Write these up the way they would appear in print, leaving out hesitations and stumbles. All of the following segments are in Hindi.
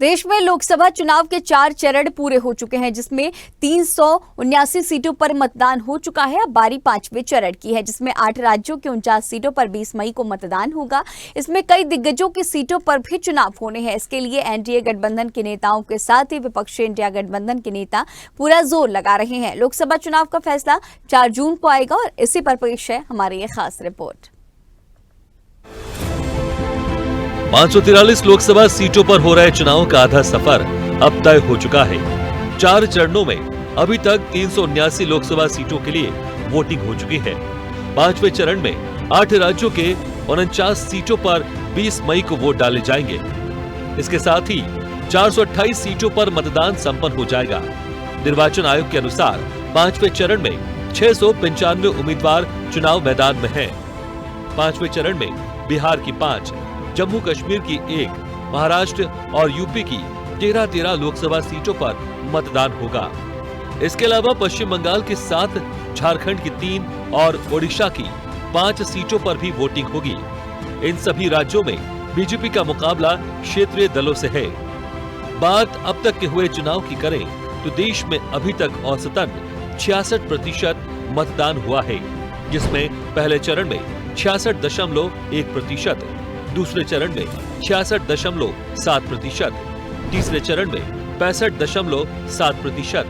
देश में लोकसभा चुनाव के 4 चरण पूरे हो चुके हैं, जिसमें 379 सीटों पर मतदान हो चुका है। अब बारी 5वें चरण की है, जिसमें 8 राज्यों के 49 सीटों पर 20 मई को मतदान होगा। इसमें कई दिग्गजों की सीटों पर भी चुनाव होने हैं। इसके लिए एनडीए गठबंधन के नेताओं के साथ ही विपक्षी इंडिया गठबंधन के नेता पूरा जोर लगा रहे हैं। लोकसभा चुनाव का फैसला 4 जून को आएगा और इसी पर पेश है हमारी ये खास रिपोर्ट। 543 लोकसभा सीटों पर हो रहे चुनाव का आधा सफर अब तय हो चुका है। 4 चरणों में अभी तक 379 लोकसभा सीटों के लिए वोटिंग हो चुकी है। 5वें चरण में 8 राज्यों के 49 सीटों पर 20 मई को वोट डाले जाएंगे। इसके साथ ही 428 सीटों पर मतदान संपन्न हो जाएगा। निर्वाचन आयोग के अनुसार 5वें चरण में 695 उम्मीदवार चुनाव मैदान में हैं। 5वें चरण में बिहार की 5, जम्मू कश्मीर की 1, महाराष्ट्र और यूपी की 13 लोकसभा सीटों पर मतदान होगा। इसके अलावा पश्चिम बंगाल की 7, झारखंड की 3 और ओडिशा की 5 सीटों पर भी वोटिंग होगी। इन सभी राज्यों में बीजेपी का मुकाबला क्षेत्रीय दलों से है। बात अब तक के हुए चुनाव की करें तो देश में अभी तक औसतन 66% मतदान हुआ है, जिसमें पहले चरण में 66.1%, दूसरे चरण में 66.7%, तीसरे चरण में 65.7%,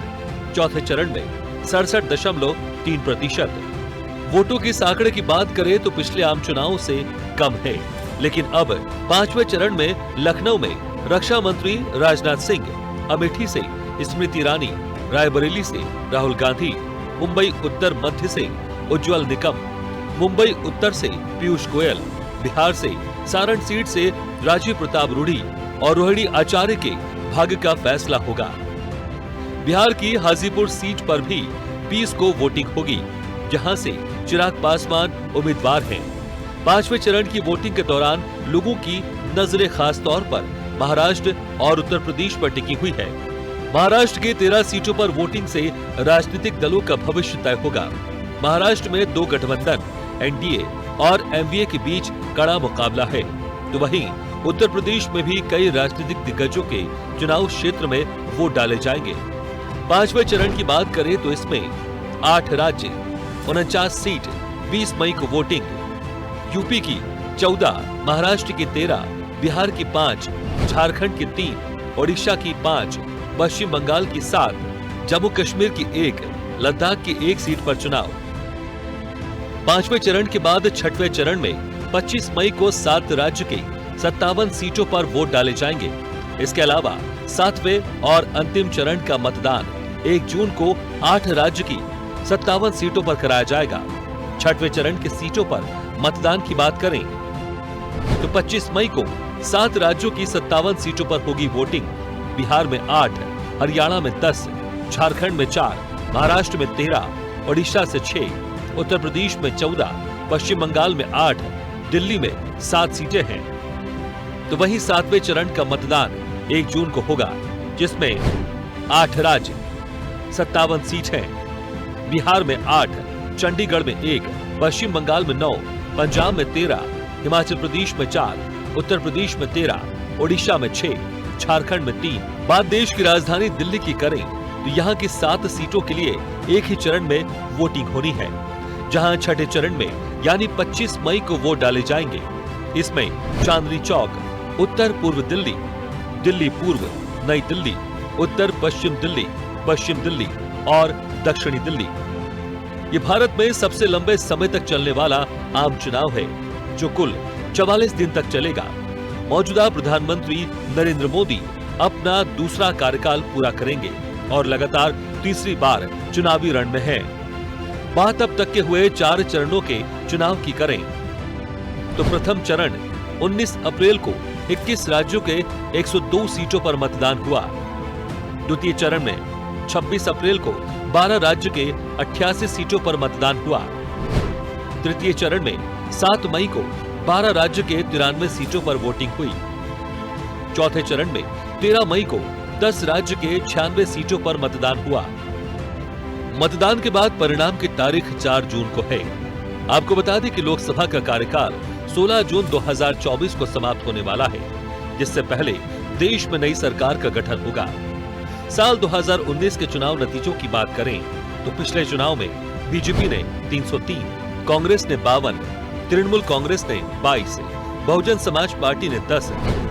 चौथे चरण में 67.3%। वोटों की आंकड़े की बात करें तो पिछले आम चुनावों से कम है, लेकिन अब 5वें चरण में लखनऊ में रक्षा मंत्री राजनाथ सिंह, अमेठी से स्मृति ईरानी, रायबरेली से राहुल गांधी, मुंबई उत्तर मध्य से उज्जवल निकम, मुंबई उत्तर से पीयूष गोयल, बिहार से सारण सीट से राजीव प्रताप रूढ़ी और रोहिणी आचार्य के भाग्य का फैसला होगा। बिहार की हाजीपुर सीट पर भी 20 को वोटिंग होगी, जहां से चिराग पासवान उम्मीदवार हैं। 5वें चरण की वोटिंग के दौरान लोगों की नजरें खास तौर पर महाराष्ट्र और उत्तर प्रदेश पर टिकी हुई है। महाराष्ट्र के 13 सीटों पर वोटिंग से राजनीतिक दलों का भविष्य तय होगा। महाराष्ट्र में 2 गठबंधन एनडीए और एमवीए के बीच कड़ा मुकाबला है, तो वहीं उत्तर प्रदेश में भी कई राजनीतिक दिग्गजों के चुनाव क्षेत्र में वोट डाले जाएंगे। 5वें चरण की बात करें तो इसमें 8 राज्य, 49 सीट, 20 मई को वोटिंग। यूपी की 14, महाराष्ट्र की 13, बिहार की 5, झारखंड की 3, ओडिशा की 5, पश्चिम बंगाल की 7, जम्मू कश्मीर की 1, लद्दाख की 1 सीट पर चुनाव। 5वें चरण के बाद 6वें चरण में 25 मई को 7 राज्य के 57 सीटों पर वोट डाले जाएंगे। इसके अलावा 7वें और अंतिम चरण का मतदान 1 जून को 8 राज्य की 57 सीटों पर कराया जाएगा। 6वें चरण की सीटों पर मतदान की बात करें तो 25 मई को 7 राज्यों की 57 सीटों पर होगी वोटिंग। बिहार में 8, हरियाणा में 10, झारखंड में 4, महाराष्ट्र में 13, ओडिशा से 6, उत्तर प्रदेश में 14, पश्चिम बंगाल में 8, दिल्ली में 7 सीटें हैं। तो वहीं 7वें चरण का मतदान 1 जून को होगा, जिसमें 8 राज्य, 57 सीट हैं। बिहार में 8, चंडीगढ़ में 1, पश्चिम बंगाल में 9, पंजाब में 13, हिमाचल प्रदेश में 4, उत्तर प्रदेश में 13, ओडिशा में 6, झारखंड में 3। बात देश की राजधानी दिल्ली की करें तो यहाँ की 7 सीटों के लिए एक ही चरण में वोटिंग होनी है, जहां 6ठे चरण में यानी 25 मई को वोट डाले जाएंगे। इसमें चांदनी चौक, उत्तर पूर्व दिल्ली, दिल्ली पूर्व, नई दिल्ली, उत्तर पश्चिम दिल्ली, पश्चिम दिल्ली और दक्षिणी दिल्ली। ये भारत में सबसे लंबे समय तक चलने वाला आम चुनाव है, जो कुल 44 दिन तक चलेगा। मौजूदा प्रधानमंत्री नरेंद्र मोदी अपना दूसरा कार्यकाल पूरा करेंगे और लगातार तीसरी बार चुनावी रण में हैं। बात अब तक के हुए 4 चरणों के चुनाव की करें तो प्रथम चरण 19 अप्रैल को 21 राज्यों के 102 सीटों पर मतदान हुआ। द्वितीय चरण में 26 अप्रैल को 12 राज्य के 88 सीटों पर मतदान हुआ। तृतीय चरण में 7 मई को 12 राज्य के 93 सीटों पर वोटिंग हुई। चौथे चरण में 13 मई को 10 राज्य के 96 सीटों पर मतदान हुआ। मतदान के बाद परिणाम की तारीख 4 जून को है। आपको बता दें कि लोकसभा का कार्यकाल 16 जून 2024 को समाप्त होने वाला है, जिससे पहले देश में नई सरकार का गठन होगा। साल 2019 के चुनाव नतीजों की बात करें तो पिछले चुनाव में बीजेपी ने 303, कांग्रेस ने 52, तृणमूल कांग्रेस ने 22, बहुजन समाज पार्टी ने 10,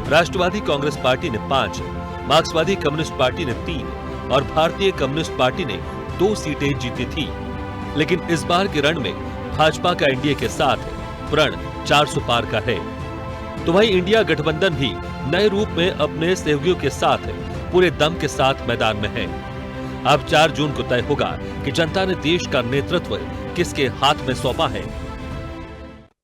राष्ट्रवादी कांग्रेस पार्टी ने 5, मार्क्सवादी कम्युनिस्ट पार्टी ने 3 और भारतीय कम्युनिस्ट पार्टी ने 2 सीटें जीती थी। लेकिन इस बार के रण में भाजपा का एनडीए के साथ प्रण 400 पार का है। तो वहीं इंडिया गठबंधन भी नए रूप में अपने सहयोगियों के साथ पूरे दम के साथ मैदान में है। अब 4 जून को तय होगा कि जनता ने देश का नेतृत्व किसके हाथ में सौंपा है।